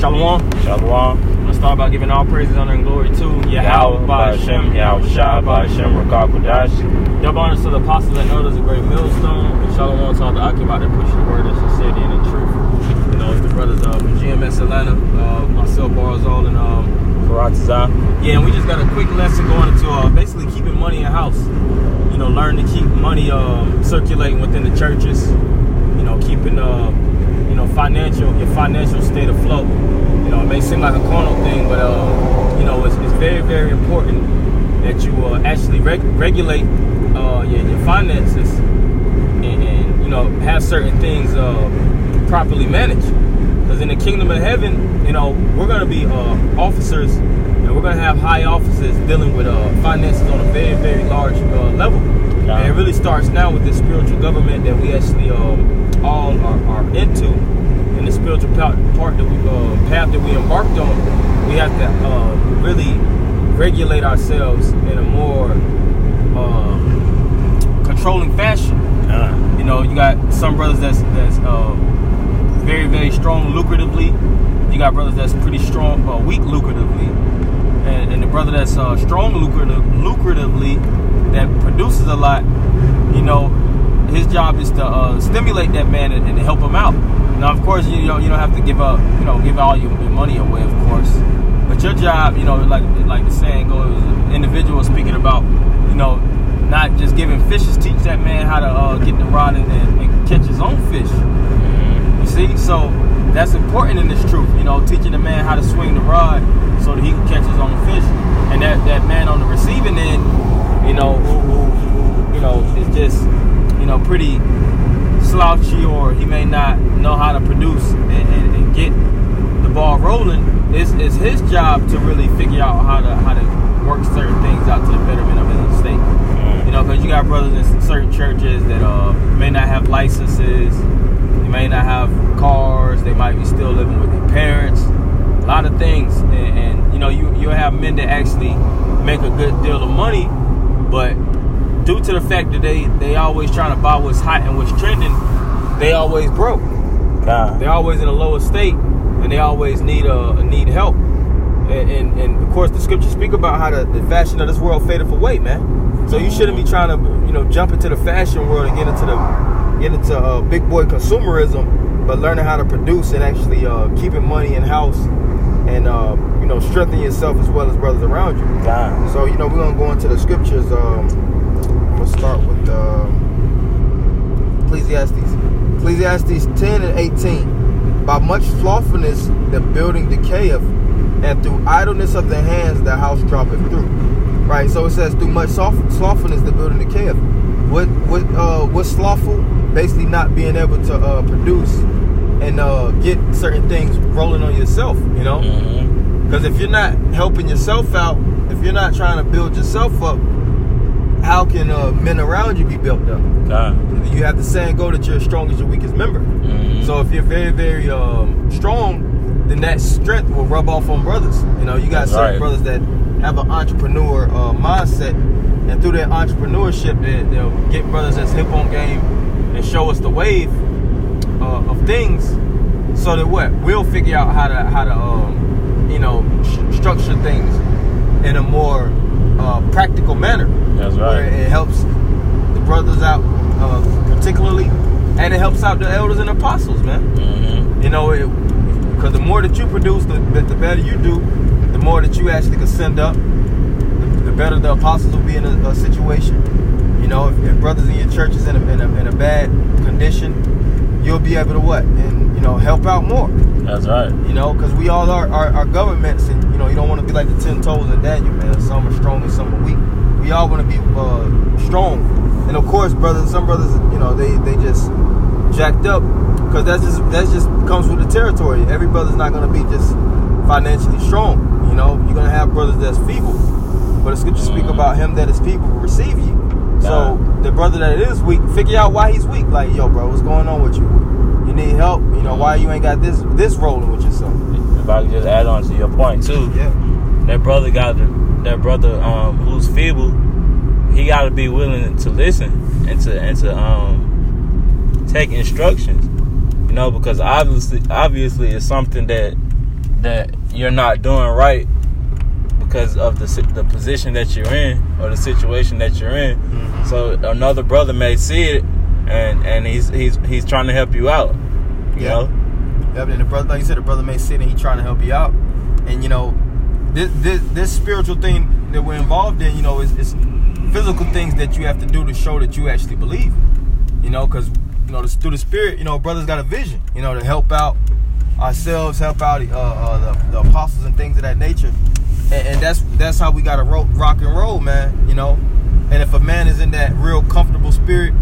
Shalom. Shalom. Let's start by giving all praises, honor, and glory to Yahweh, Ba'Shem, Yahweh Shah, Ba'Shem, Rakah Kodash. Double honors to the apostles and elders of Great Millstone. And Shalom to all the Akibat that push the word of sincerity and in truth. You know, it's the brothers from GMS Atlanta, myself, Barzal, and Faratazah. Yeah, and we just got a quick lesson going into basically keeping money in house. You know, learn to keep money circulating within the churches. You know, keeping your financial state afloat. You know, it may seem like a carnal thing, but you know, it's very, very important that you actually regulate your finances and you know, have certain things properly managed. Because in the kingdom of heaven, you know, we're going to be officers, and we're going to have high officers dealing with finances on a very, very large level. Yeah. And it really starts now with this spiritual government that we actually all are into. In the spiritual part that we path that we embarked on, we have to really regulate ourselves in a more controlling fashion. You know, you got some brothers that's very, very strong lucratively. You got brothers that's pretty strong, weak lucratively, and the brother that's strong lucratively that produces a lot. You know, his job is to stimulate that man and help him out. Now, of course, you don't have to give all your money away, of course. But your job, you know, like the saying goes, individual speaking about, you know, not just giving fishes, teach that man how to get the rod and catch his own fish. You see, so that's important in this truth. You know, teaching the man how to swing the rod so that he can catch his own fish, and that man on the receiving end, you know, who you know is just, you know, pretty slouchy, or he may not know how to produce and get the ball rolling. It's his job to really figure out how to work certain things out to the betterment of his estate. You know, because you got brothers in certain churches that may not have licenses, they may not have cars, they might be still living with their parents, a lot of things, and you know, you have men that actually make a good deal of money, but due to the fact that they always trying to buy what's hot and what's trending, they always broke. They're always in a lower state, and they always need help. And of course, the scriptures speak about how the fashion of this world fadeth away, man. So you shouldn't be trying to, you know, jump into the fashion world and get into big boy consumerism, but learning how to produce and actually keeping money in house and you know, strengthen yourself as well as brothers around you. So you know, we're gonna go into the scriptures. We'll start with Ecclesiastes 10 and 18. By much slothfulness the building decayeth, and through idleness of the hands the house droppeth through. Right, so it says through much slothfulness the building decayeth. What's slothful? Basically not being able to produce and get certain things rolling on yourself, you know? Because if you're not helping yourself out, if you're not trying to build yourself up, how can men around you be built up? You have the saying go that you're as strong as your weakest member. So if you're very, very strong, then that strength will rub off on brothers. You know, you got certain brothers that have an entrepreneur mindset, and through their entrepreneurship, they'll get brothers that's hip on game and show us the wave of things, so that we'll figure out how to you know, structure things in a more practical manner. That's right. Where it helps the brothers out particularly, and it helps out the elders and apostles, man. You know, because the more that you produce, the better you do. The more that you actually can send up, the better the apostles will be in a situation. You know, if brothers in your church is in a bad condition, you'll be able to and you know, help out more. That's right. You know, because we all are governments, and you know, you don't want to be like the 10 toes of Daniel, man. Some are strong and some are weak. We all want to be strong, and of course, some brothers, you know, they just jacked up, because that's just comes with the territory. Every brother's not going to be just financially strong. You know, you're going to have brothers that's feeble, but the scriptures speak about him that is feeble will receive you. So the brother that is weak, figure out why he's weak. Like, yo, bro, what's going on with you? You need help. You know, why you ain't got this rolling with yourself? If I could just add on to your point too, that brother who's feeble, he got to be willing to listen and to take instructions. You know, because obviously it's something that that you're not doing right because of the position that you're in or the situation that you're in. Mm-hmm. So another brother may see it, and he's trying to help you out. You know. Yep. And the brother, like you said, the brother may see it and he's trying to help you out. And you know, this spiritual thing that we're involved in, you know, is physical things that you have to do to show that you actually believe. You know, because you know, through the Spirit, you know, brothers got a vision. You know, to help out ourselves, help out the apostles and things of that nature. And that's how we got to rock and roll, man. You know, and if a man is in that real comfortable spirit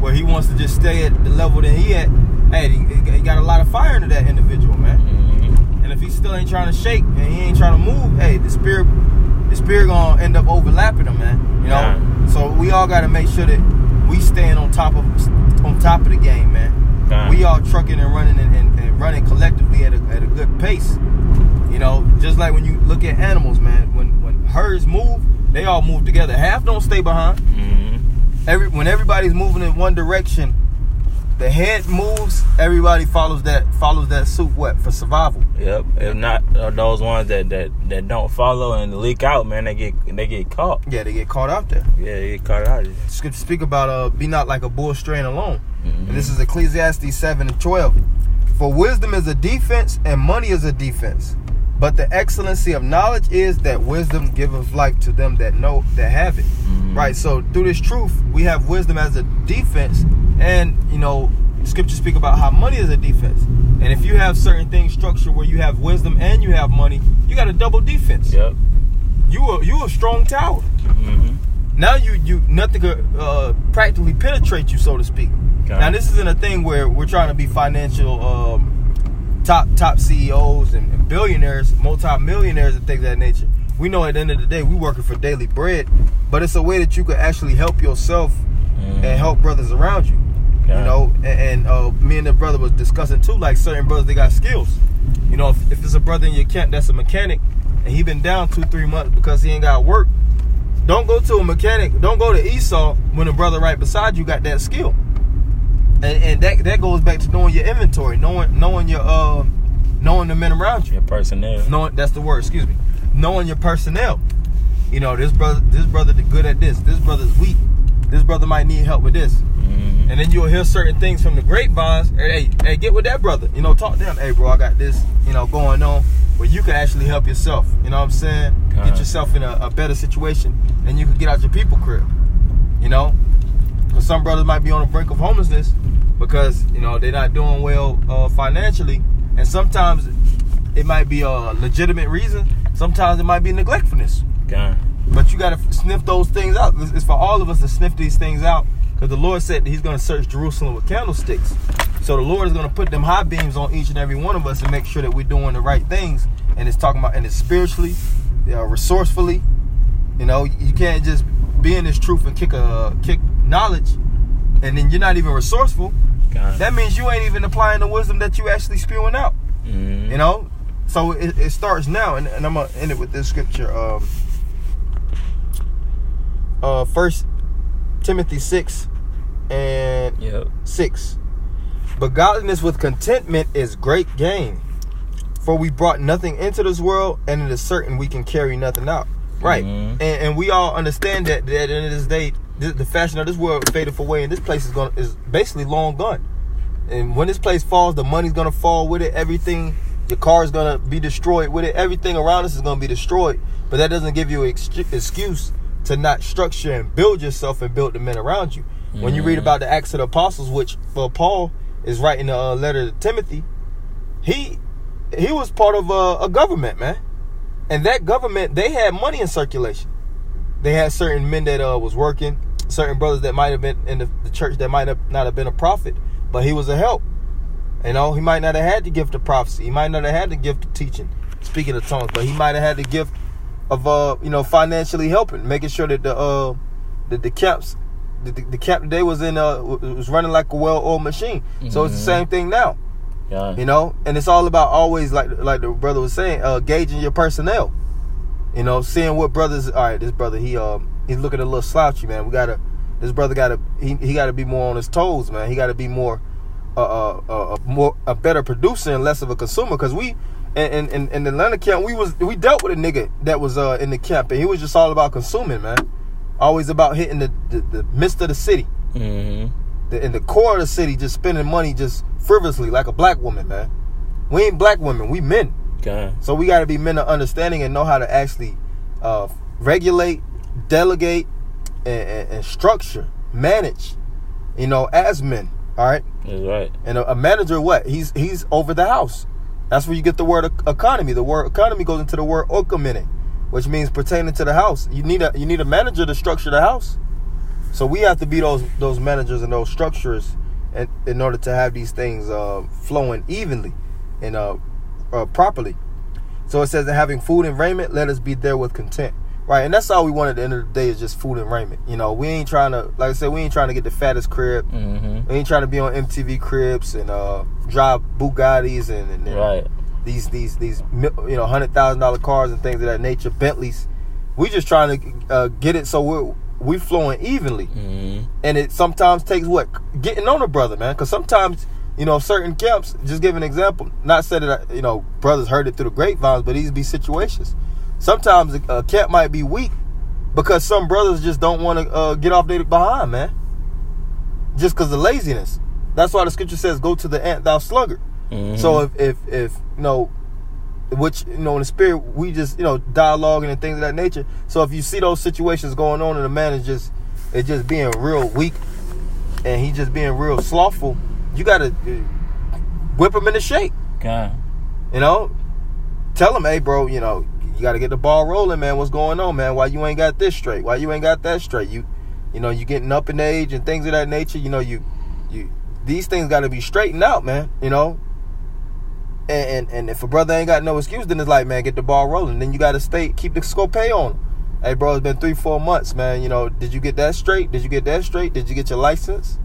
where he wants to just stay at the level that he at, hey, he got a lot of fire into that individual, man. Mm-hmm. And if he still ain't trying to shake and he ain't trying to move, hey, the spirit gonna end up overlapping him, man. You know, yeah. So we all got to make sure that we staying on top of the game, man. Yeah. We all trucking and running and running collectively at a good pace. You know, just like when you look at animals, man, when herds move, they all move together. Half don't stay behind. Mm-hmm. When everybody's moving in one direction, the head moves, everybody follows that suit for survival. Yep. If not those ones that don't follow and leak out, man, they get caught. Yeah, they get caught out there. Yeah, they get caught out there. Scripture speak about be not like a bull straying alone. Mm-hmm. And this is Ecclesiastes 7:12. For wisdom is a defense and money is a defense. But the excellency of knowledge is that wisdom giveth life to them that have it. Mm-hmm. Right. So through this truth, we have wisdom as a defense, and you know, scripture speak about how money is a defense. And if you have certain things structured where you have wisdom and you have money, you got a double defense. Yep. You a strong tower. Mm-hmm. Now you nothing could practically penetrate you, so to speak. Okay. Now this isn't a thing where we're trying to be financial top CEOs and billionaires, multi-millionaires and things of that nature. We know at the end of the day we working for daily bread, but it's a way that you could actually help yourself and help brothers around you. Okay. You know, and me and the brother was discussing too, like certain brothers, they got skills. You know, if there's a brother in your camp that's a mechanic and he been down 2-3 months because he ain't got work, don't go to a mechanic, don't go to Esau when the brother right beside you got that skill. And that goes back to knowing your inventory, knowing your knowing the men around you. Your personnel. That's the word, excuse me. Knowing your personnel. You know, this brother good at this. This brother's weak. This brother might need help with this. Mm-hmm. And then you'll hear certain things from the grapevines. Hey, get with that brother. You know, talk to him. Hey, bro, I got this, you know, going on where you can actually help yourself. You know what I'm saying? God. Get yourself in a better situation and you can get out your people crib. You know? Because some brothers might be on the brink of homelessness because, you know, they're not doing well financially. And sometimes it might be a legitimate reason. Sometimes it might be neglectfulness. God. But you got to sniff those things out. It's for all of us to sniff these things out because the Lord said that he's going to search Jerusalem with candlesticks. So the Lord is going to put them high beams on each and every one of us and make sure that we're doing the right things. And it's talking about, and it's spiritually, resourcefully. You know, you can't just be in this truth and kick knowledge and then you're not even resourceful. God. That means you ain't even applying the wisdom that you actually spewing out. Mm-hmm. You know? So it starts now, and I'm going to end it with this scripture. 1 Timothy 6 and 6. But godliness with contentment is great gain. For we brought nothing into this world, and it is certain we can carry nothing out. Right. Mm-hmm. And we all understand that at the end of this day, the fashion of this world fadeth away, and this place is basically long gone. And when this place falls, the money's gonna fall with it. Everything, your car is gonna be destroyed with it. Everything around us is gonna be destroyed. But that doesn't give you an excuse to not structure and build yourself and build the men around you. Mm-hmm. When you read about the Acts of the Apostles, which Paul is writing a letter to Timothy, he was part of a government, man. And that government, they had money in circulation. They had certain men that was working, certain brothers that might have been in the church that might not have been a prophet, but he was a help. You know, he might not have had the gift of prophecy. He might not have had the gift of teaching, speaking of tongues, but he might have had the gift of financially helping, making sure that the camps, the camp that they was in was running like a well-oiled machine. Mm-hmm. So it's the same thing now. Yeah. You know, and it's all about always, like the brother was saying, gauging your personnel. You know, seeing what brothers. All right, this brother, he's looking a little slouchy, man. This brother gotta be more on his toes, man. He gotta be more a better producer and less of a consumer, because in the Atlanta camp, we dealt with a nigga that was in the camp, and he was just all about consuming, man. Always about hitting the midst of the city. Mm-hmm. In the core of the city, just spending money just frivolously like a black woman, man. We ain't black women, we men. Okay. So we got to be men of understanding and know how to actually regulate, delegate, and structure, manage, as men. All right. That's right. And a manager, what? He's over the house. That's where you get the word economy. The word economy goes into the word okamene, which means pertaining to the house. You need a manager to structure the house. So we have to be those managers and those structures, in order to have these things flowing evenly and properly. So it says that having food and raiment, let us be there with content. Right, and that's all we want at the end of the day is just food and raiment. We ain't trying to, like I said, we ain't trying to get the fattest crib. Mm-hmm. We ain't trying to be on MTV cribs and drive Bugattis and right. these $100,000 cars and things of that nature, Bentleys. We just trying to get it so we flowing evenly. Mm-hmm. And it sometimes takes getting on a brother, man. Because sometimes certain camps. Just give an example. Not saying that brothers heard it through the grapevines, but these be situations. Sometimes a camp might be weak because some brothers just don't want to get off their behind, man. Just because of laziness. That's why the scripture says, "Go to the ant, thou sluggard." Mm-hmm. So if which in the spirit we just dialoguing and things of that nature. So if you see those situations going on and the man is just being real weak and he just being real slothful, you gotta whip him into shape. God. Tell him, hey, bro, you got to get the ball rolling, man. What's going on, man? Why you ain't got this straight? Why you ain't got that straight? You getting up in age and things of that nature. You these things got to be straightened out, man. And if a brother ain't got no excuse, then it's like, man, get the ball rolling. Then you got to keep the scope on him. Hey, bro, it's been 3-4 months, man. Did you get that straight? Did you get that straight? Did you get your license?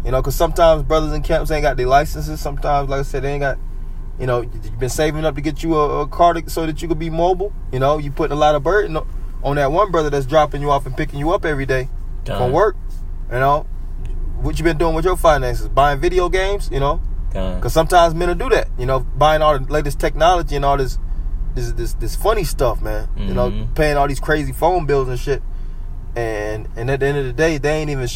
Because sometimes brothers in camps ain't got their licenses. Sometimes, like I said, they ain't got. You've been saving up to get you a car so that you could be mobile. You putting a lot of burden on that one brother that's dropping you off and picking you up every day from work. What you been doing with your finances? Buying video games, because sometimes men will do that. Buying all the latest technology and all this funny stuff, man. Mm-hmm. Paying all these crazy phone bills and shit. And at the end of the day, they ain't even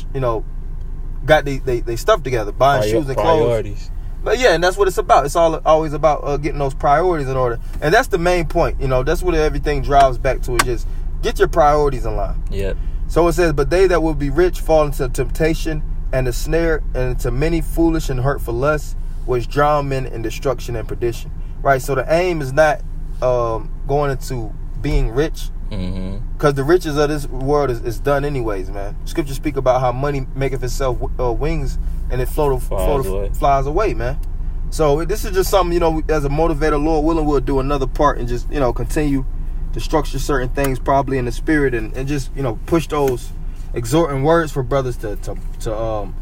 got they stuff together, buying shoes and clothes. Priorities. But yeah, and that's what it's about. It's always about getting those priorities in order. And that's the main point. That's what everything drives back to, is just get your priorities in line. Yep. So it says, but they that will be rich fall into temptation and the snare and into many foolish and hurtful lusts, which drown men in destruction and perdition. Right? So the aim is not going into being rich, because the riches of this world is done anyways, man. Scripture speak about how money maketh itself wings and it flies away, man. So this is just something, as a motivator, Lord willing, we'll do another part and just, continue to structure certain things probably in the spirit and just, push those exhorting words for brothers to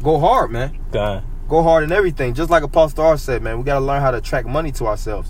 go hard, man. God. Go hard in everything. Just like Apostle R said, man, we got to learn how to attract money to ourselves.